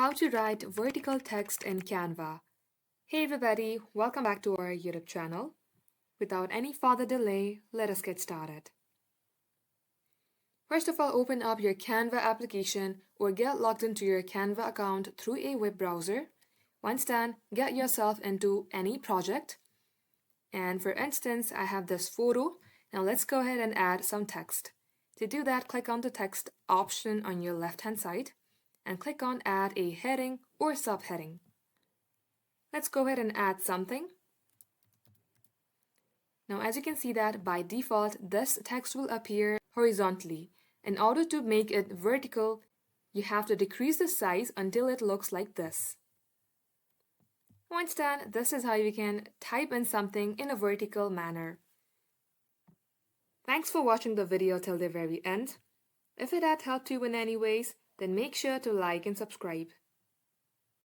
How to write vertical text in Canva. Hey everybody, welcome back to our YouTube channel. Without any further delay, let us get started. First of all, open up your Canva application or get logged into your Canva account through a web browser. Once done, get yourself into any project. And for instance, I have this photo. Now let's go ahead and add some text. To do that, click on the text option on your left-hand side and click on Add a heading or subheading. Let's go ahead and add something. Now as you can see that by default, this text will appear horizontally. In order to make it vertical, you have to decrease the size until it looks like this. Once done, this is how you can type in something in a vertical manner. Thanks for watching the video till the very end. If it had helped you in any ways, then make sure to like and subscribe.